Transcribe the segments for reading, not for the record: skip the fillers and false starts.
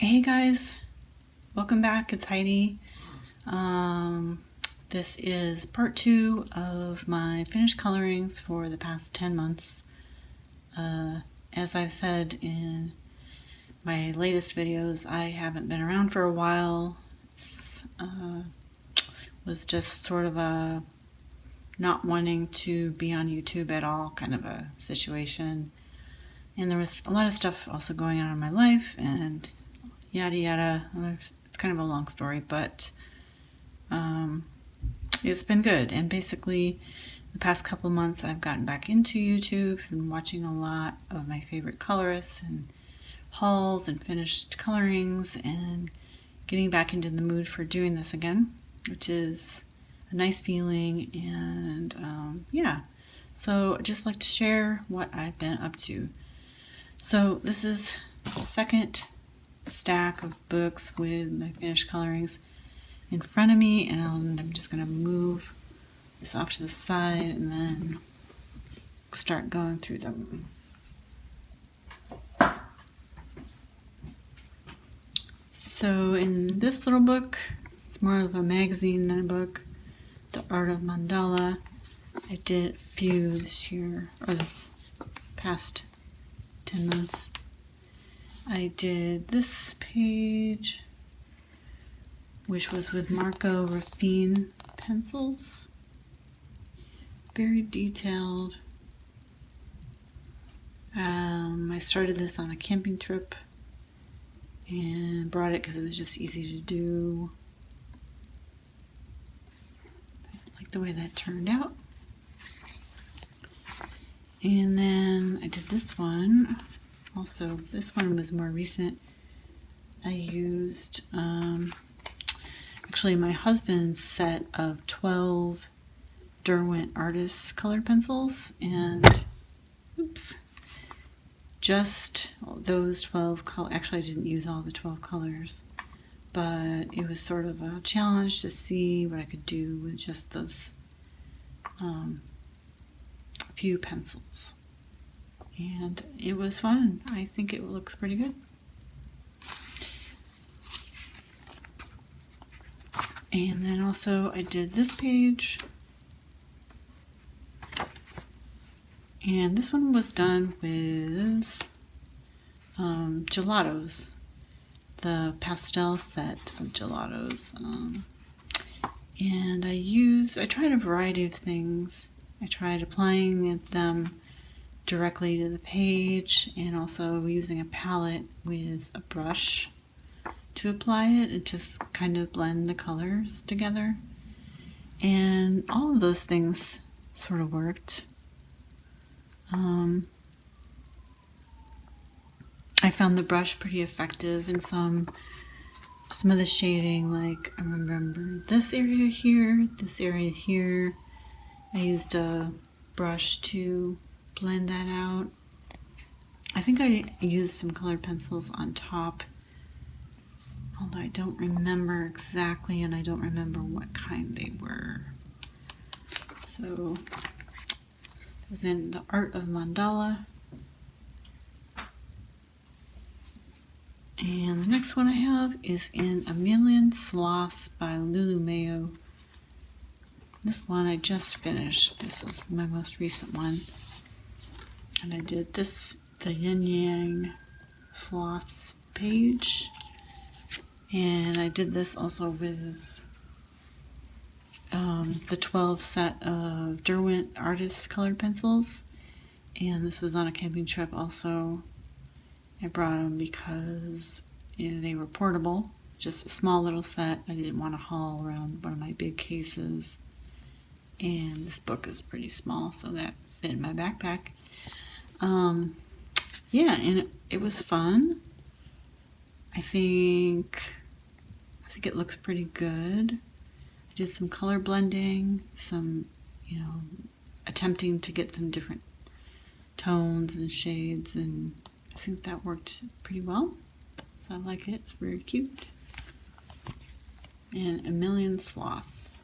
Hey guys, welcome back. It's Heidi. This is part 2 of my finished colorings for the past 10 months. As I've said in my latest videos, I haven't been around for a while. It was just sort of a not wanting to be on YouTube at all kind of a situation. And there was a lot of stuff also going on in my life and yada yada. It's kind of a long story, but it's been good. And basically the past couple months I've gotten back into YouTube and watching a lot of my favorite colorists and hauls and finished colorings and getting back into the mood for doing this again, which is a nice feeling. And yeah, so I'd just like to share what I've been up to. So this is the second stack of books with my finished colorings in front of me, and I'm just going to move this off to the side and then start going through them. So in this little book, it's more of a magazine than a book, The Art of Mandala. I did a few this year, or this past 10 months. I did this page, which was with Marco Raffine pencils. Very detailed. I started this on a camping trip and brought it because it was just easy to do. I like the way that turned out. And then I did this one. Also, this one was more recent. I used actually my husband's set of 12 Derwent Artist colored pencils, and just those 12 colors. Actually, I didn't use all the 12 colors, but it was sort of a challenge to see what I could do with just those few pencils. And it was fun. I think it looks pretty good. And then also I did this page. And this one was done with gelatos. The pastel set of gelatos. And I tried a variety of things. I tried applying them directly to the page and also using a palette with a brush to apply it and just kind of blend the colors together. And all of those things sort of worked. I found the brush pretty effective in some of the shading. Like I remember this area here, this area here. I used a brush to blend that out. I think I used some colored pencils on top, although I don't remember exactly, and I don't remember what kind they were. So it was in The Art of Mandala. And the next one I have is in A Million Sloths by Mayo. This one I just finished. This was my most recent one. And I did this, the Yin Yang Sloths page. And I did this also with the 12 set of Derwent Artist colored pencils. And this was on a camping trip also. I brought them because they were portable. Just a small little set. I didn't want to haul around one of my big cases. And this book is pretty small, so that fit in my backpack. Yeah, and it was fun. I think it looks pretty good. I did some color blending, some, attempting to get some different tones and shades, and I think that worked pretty well. So I like it. It's very cute. And A Million Sloths.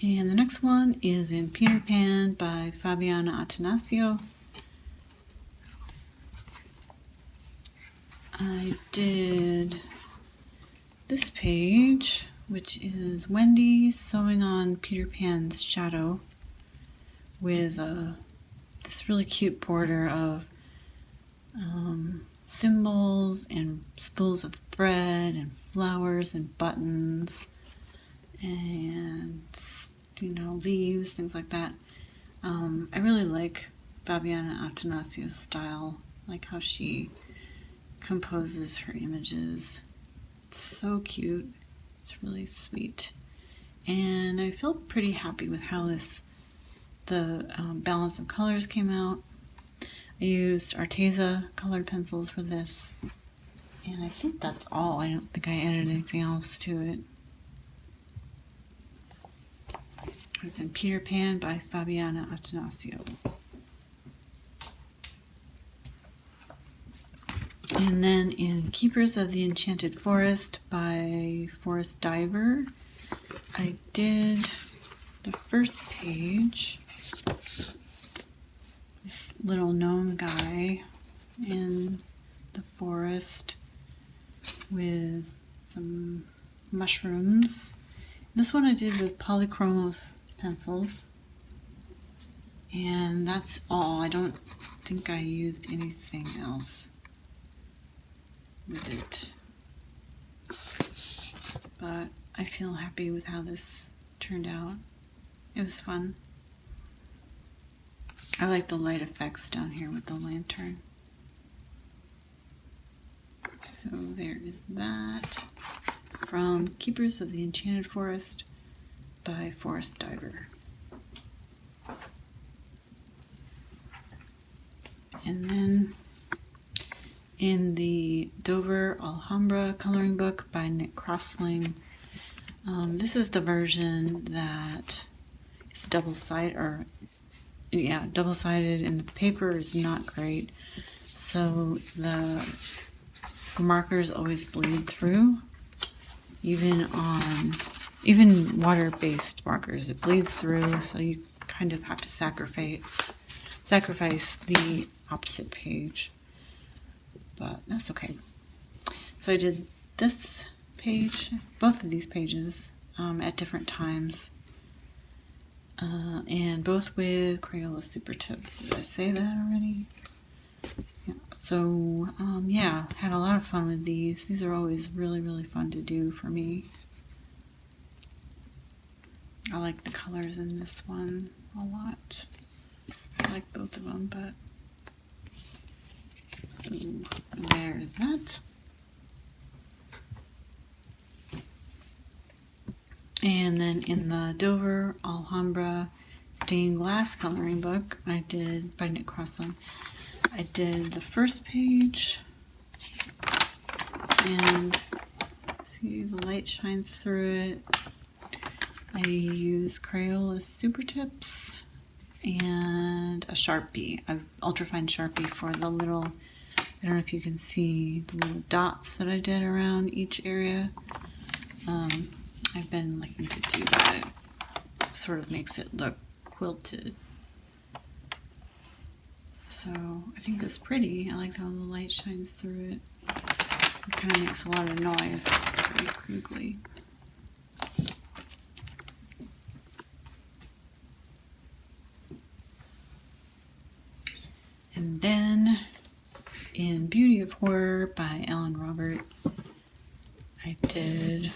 And the next one is in Peter Pan by Fabiana Attanasio. I did this page, which is Wendy sewing on Peter Pan's shadow with this really cute border of symbols and spools of thread and flowers and buttons and, leaves, things like that. I really like Fabiana Attanasio's style, like how she composes her images. It's so cute. It's really sweet. And I feel pretty happy with how the balance of colors came out. I used Arteza colored pencils for this. And I think that's all. I don't think I added anything else to it. It's in Peter Pan by Fabiana Attanasio. And then in Keepers of the Enchanted Forest by Forest Diver, I did the first page. This little gnome guy in the forest with some mushrooms. This one I did with Polychromos pencils. And that's all. I don't think I used anything else with it. But I feel happy with how this turned out. It was fun. I like the light effects down here with the lantern. So there is that from Keepers of the Enchanted Forest by Forest Diver. And then in the Dora the Alhambra coloring book by Nick Crossling, this is the version that is double-sided, and the paper is not great. So the markers always bleed through, even water-based markers. It bleeds through, so you kind of have to sacrifice the opposite page. But that's okay. So I did this page, both of these pages, at different times, and both with Crayola Super Tips. Did I say that already? Yeah. So had a lot of fun with these. These are always really, really fun to do for me. I like the colors in this one a lot. I like both of them, but so there's that. And then in the Dora Alhambra stained glass coloring book I did by Nick Crossling, I did the first page, and see the light shines through it. I use Crayola Super Tips and a Sharpie, an ultrafine Sharpie for the little, I don't know if you can see the little dots that I did around each area. I've been liking to do that. It sort of makes it look quilted. So I think it's pretty. I like how the light shines through it. It kind of makes a lot of noise. It's pretty crinkly. And then in Beauty of Horror by Ellen Robert, I did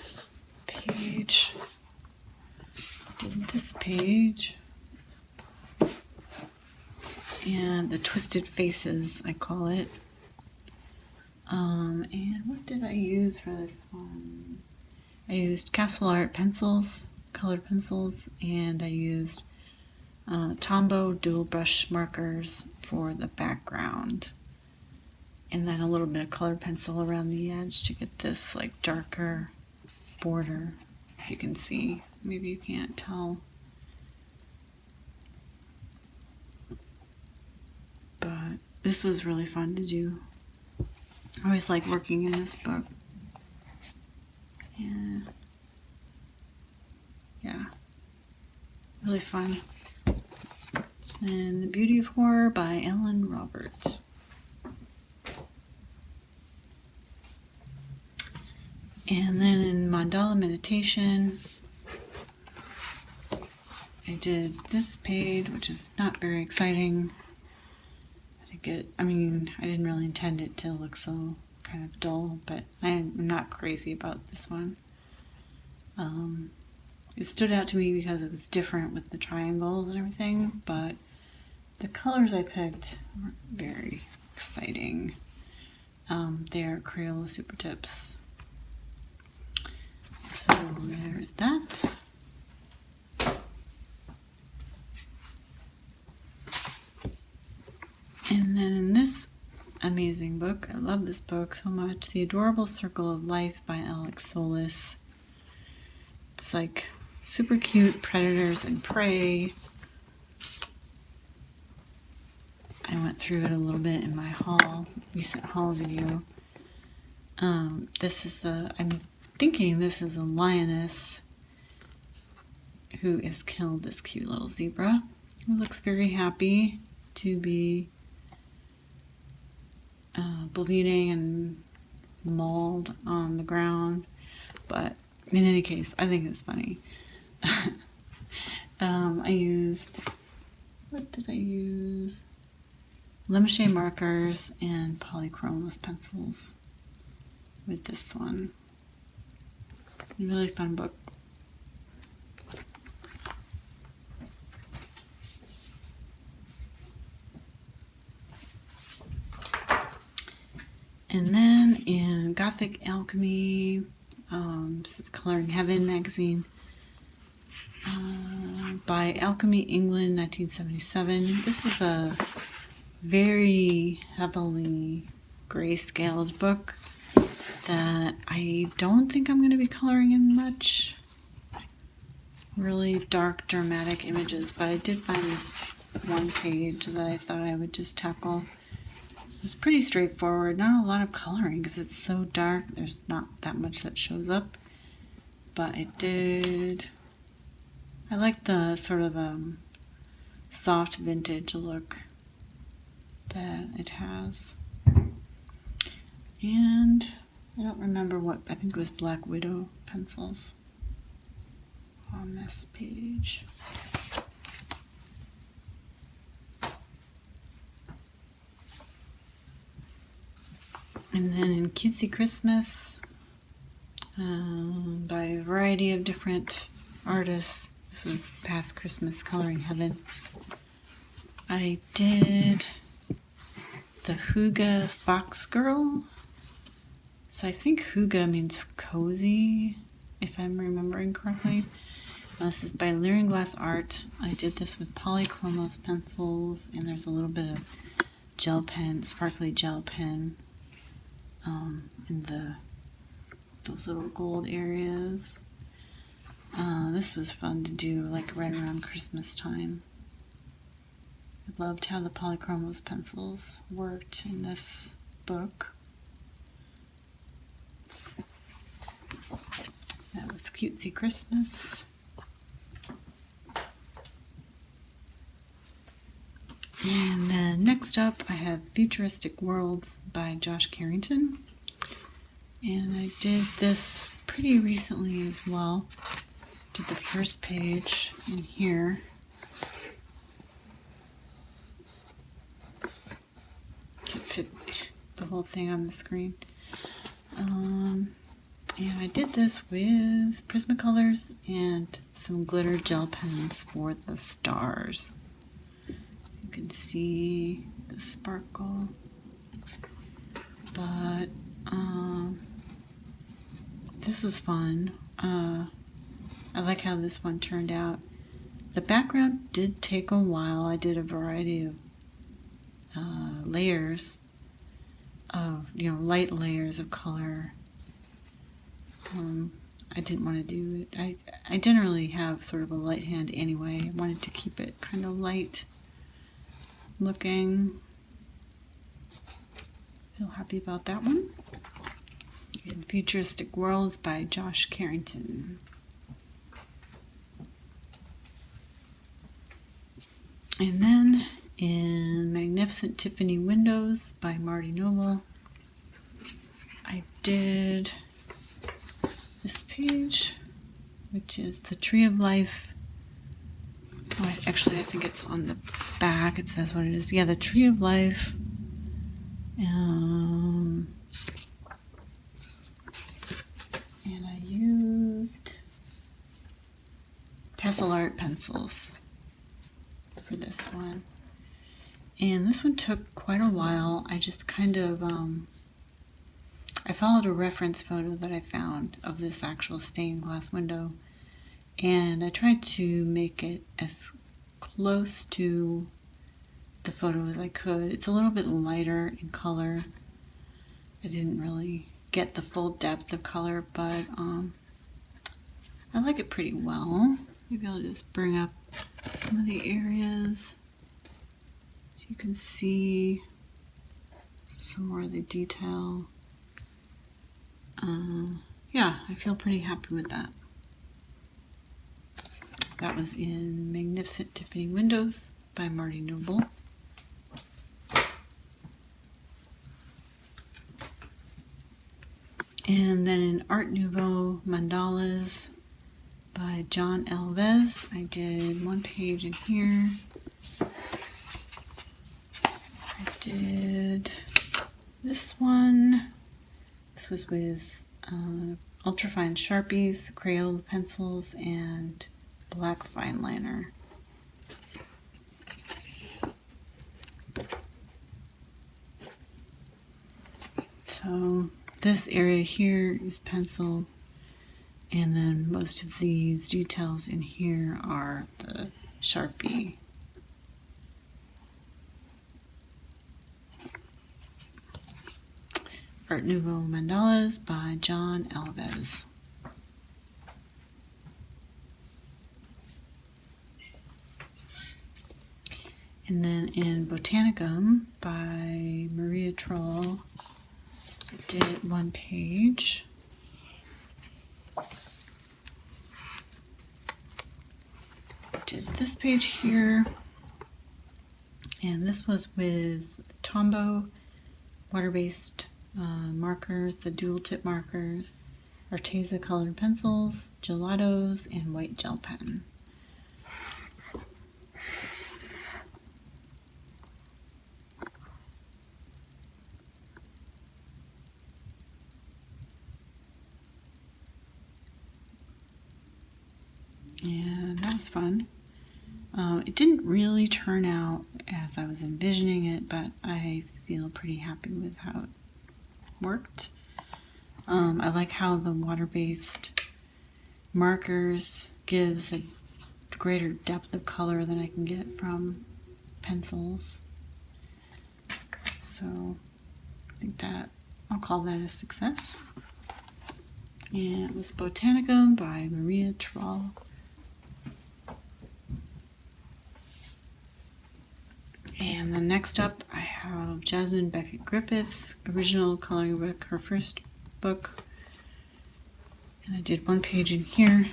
this page, and the Twisted Faces, I call it. And what did I use for this one? I used Castle Art pencils, colored pencils, and I used Tombow dual brush markers for the background. And then a little bit of colored pencil around the edge to get this like darker border, if you can see. Maybe you can't tell. But this was really fun to do. I always like working in this book. Yeah. Really fun. And The Beauty of Horror by Ellen Roberts. And then in Mandala Meditation, I did this page, which is not very exciting. I didn't really intend it to look so kind of dull, but I'm not crazy about this one. It stood out to me because it was different with the triangles and everything, but the colors I picked weren't very exciting. They are Crayola Super Tips. So there's that. And then in this amazing book, I love this book so much, The Adorable Circle of Life by Alex Solis. It's like super cute predators and prey. I went through it a little bit in my recent haul video. I'm thinking this is a lioness who has killed this cute little zebra, who looks very happy to be bleeding and mauled on the ground. But in any case, I think it's funny. What did I use? Lemche markers and polychromos pencils with this one. Really fun book. And then in Gothic Alchemy, this is Coloring Heaven magazine by Alchemy England, 1977. This is a very heavily grayscaled book that I don't think I'm going to be coloring in much. Really dark, dramatic images, but I did find this one page that I thought I would just tackle. It was pretty straightforward, not a lot of coloring because it's so dark, there's not that much that shows up, but it did. I like the sort of soft vintage look that it has. And I don't remember I think it was Black Widow pencils on this page. And then in Cutesy Christmas, by a variety of different artists. This was past Christmas Coloring Heaven. I did the Hygge Fox Girl. So I think Hygge means cozy, if I'm remembering correctly. This is by Leering Glass Art. I did this with polychromos pencils, and there's a little bit of gel pen, sparkly gel pen in those little gold areas. This was fun to do like right around Christmas time. I loved how the polychromos pencils worked in this book. That was Cutesy Christmas. And then next up I have Futuristic Worlds by Josh Carrington. And I did this pretty recently as well. Did the first page in here. Can't fit the whole thing on the screen. And I did this with Prismacolors and some glitter gel pens for the stars. You can see the sparkle, but this was fun. I like how this one turned out. The background did take a while. I did a variety of layers of, light layers of color. I didn't want to do it. I generally have sort of a light hand anyway. I wanted to keep it kind of light looking. Feel happy about that one. And Futuristic Worlds by Josh Carrington. And then in Magnificent Tiffany Windows by Marty Noble, I did this page, which is the Tree of Life. Oh, actually, I think it's on the back. It says what it is. Yeah, the Tree of Life. And I used Pencil Art pencils for this one. And this one took quite a while. I just kind of, I followed a reference photo that I found of this actual stained glass window. And I tried to make it as close to the photo as I could. It's a little bit lighter in color. I didn't really get the full depth of color, but I like it pretty well. Maybe I'll just bring up some of the areas so you can see some more of the detail. Yeah, I feel pretty happy with that. That was in Magnificent Tiffany Windows by Marty Noble. And then in Art Nouveau Mandalas by John Alves, I did one page in here. I did this one. This was with ultrafine Sharpies, Crayola pencils, and black fine liner. So this area here is pencil, and then most of these details in here are the Sharpie. Art Nouveau Mandalas by John Alves. And then in Botanicum by Maria Troll, I did one page. I did this page here, and this was with Tombow water-based markers, the dual tip markers, Arteza colored pencils, gelatos, and white gel pen. And that was fun. It didn't really turn out as I was envisioning it, but I feel pretty happy with how it worked. I like how the water-based markers gives a greater depth of color than I can get from pencils. So I think that I'll call that a success. And it was Botanicum by Maria Troll. And then next up, I have Jasmine Beckett Griffith's original coloring book, her first book. And I did one page in here.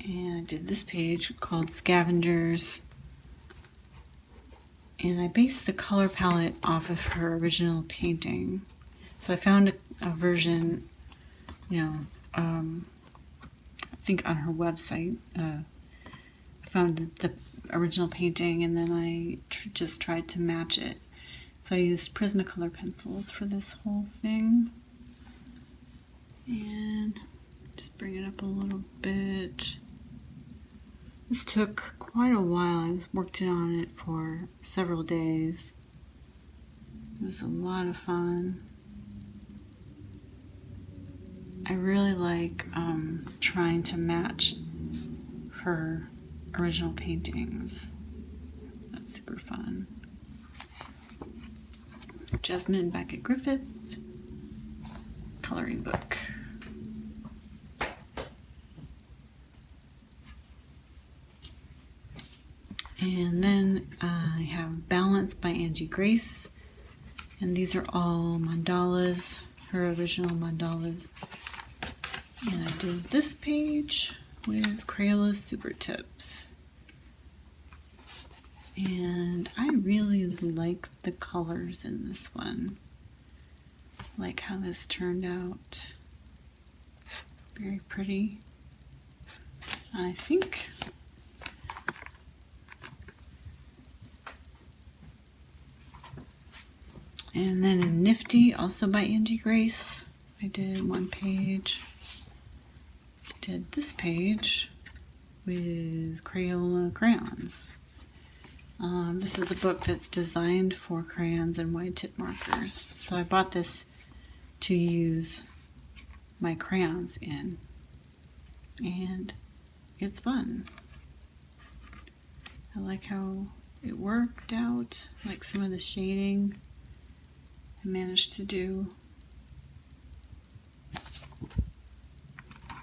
And I did this page called Scavengers. And I based the color palette off of her original painting. So I found a version, I think on her website. I found the original painting, and then I just tried to match it. So I used Prismacolor pencils for this whole thing. And just bring it up a little bit. This took quite a while. I worked on it for several days. It was a lot of fun. I really like trying to match her original paintings. That's super fun. Jasmine Beckett Griffith coloring book. And then I have Balance by Angie Grace, and these are all mandalas, her original mandalas. And I did this page with Crayola Super Tips. And I really like the colors in this one. like how this turned out. Very pretty, I think. And then in Nifty, also by Angie Grace, I did one page. Did this page with Crayola crayons. This is a book that's designed for crayons and wide tip markers. So I bought this to use my crayons in, and it's fun. I like how it worked out, like some of the shading I managed to do.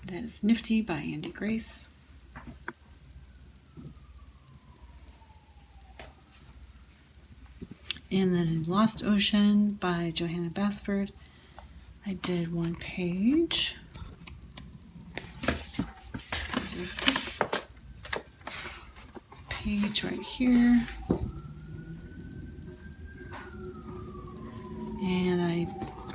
That is Nifty by Angie Grace. And then in Lost Ocean by Johanna Basford, I did one page. There's this page right here. And I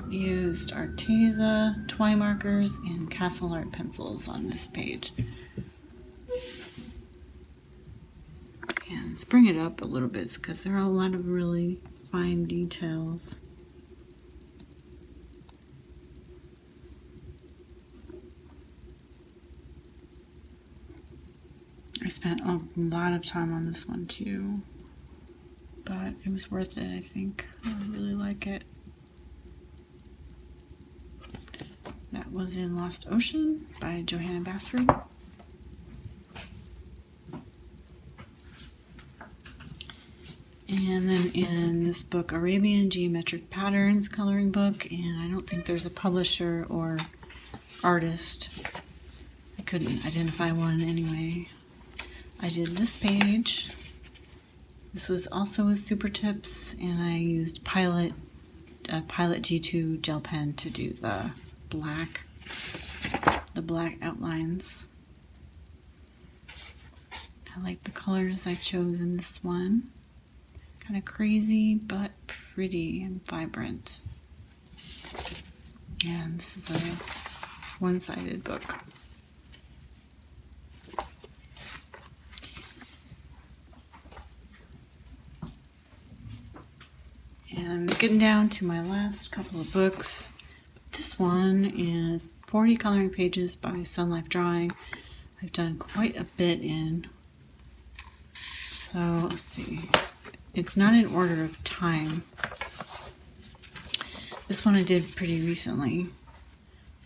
used Arteza twine markers and Castle Art pencils on this page. And let's bring it up a little bit because there are a lot of really fine details. I spent a lot of time on this one too, but it was worth it, I think. I really like it. That was in Lost Ocean by Johanna Basford. And then in this book, Arabian Geometric Patterns coloring book, and I don't think there's a publisher or artist. I couldn't identify one anyway. I did this page. This was also with Super Tips, and I used Pilot G2 gel pen to do the black outlines. I like the colors I chose in this one. Kind of crazy, but pretty and vibrant. And this is a one-sided book. And I'm getting down to my last couple of books. This one is 40 coloring pages by Sun Life Drawing. I've done quite a bit in. So let's see. It's not in order of time. This one I did pretty recently.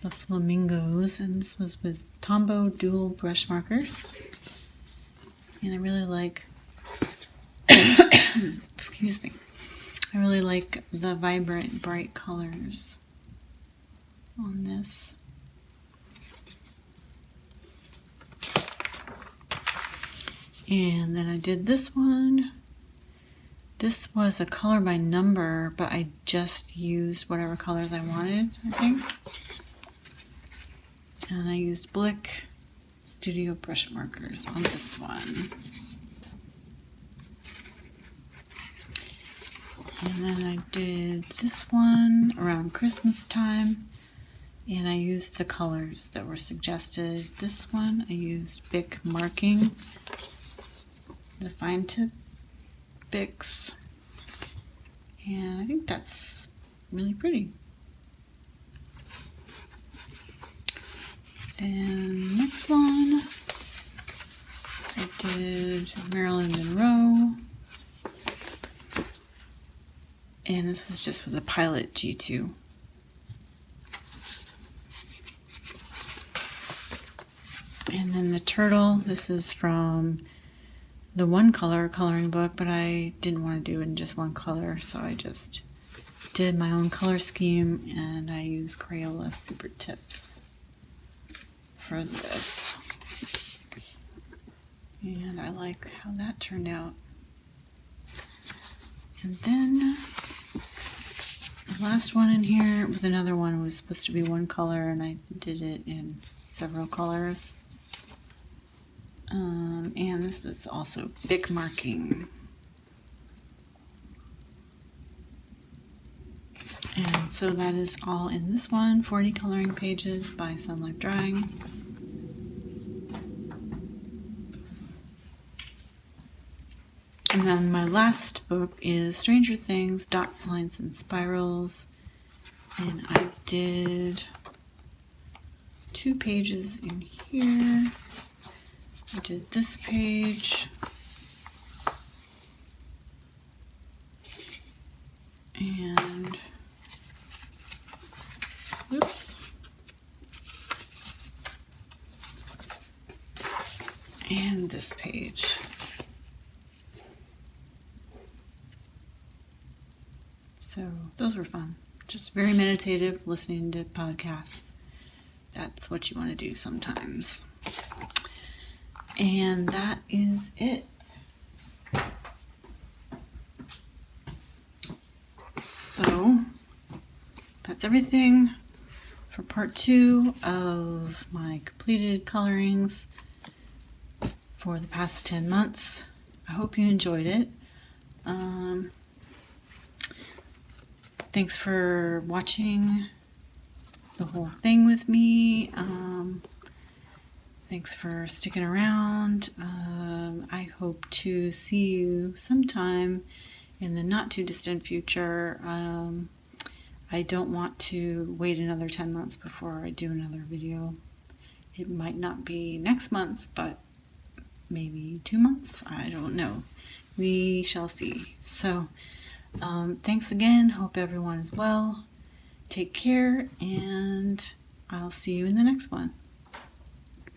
The Flamingos, and this was with Tombow dual brush markers. And I really like, excuse me, I really like the vibrant, bright colors on this. And then I did this one. This was a color by number, but I just used whatever colors I wanted, I think. And I used Blick Studio brush markers on this one. And then I did this one around Christmas time, and I used the colors that were suggested. This one I used Bic marking, the fine tip Bics, and I think that's really pretty. Then next one, I did Marilyn Monroe, and this was just with a Pilot G2. And then the turtle, this is from the one color coloring book, but I didn't want to do it in just one color, so I just did my own color scheme, and I used Crayola Super Tips for this. And I like how that turned out. And then the last one in here was another one. It was supposed to be one color, and I did it in several colors. And this was also Bic marking. And so that is all in this one, 40 coloring pages by Sun Life Drawing. And then my last book is Stranger Things, Dots, Lines, and Spirals. And I did 2 pages in here. I did this page. And, oops. And this page. So those were fun. Just very meditative, listening to podcasts. That's what you want to do sometimes. And that is it. So that's everything for part 2 of my completed colorings for the past 10 months. I hope you enjoyed it. Thanks for watching the whole thing with me. Thanks for sticking around. I hope to see you sometime in the not too distant future. I don't want to wait another 10 months before I do another video. It might not be next month, but maybe 2 months. I don't know. We shall see. So thanks again. Hope everyone is well. Take care, and I'll see you in the next one.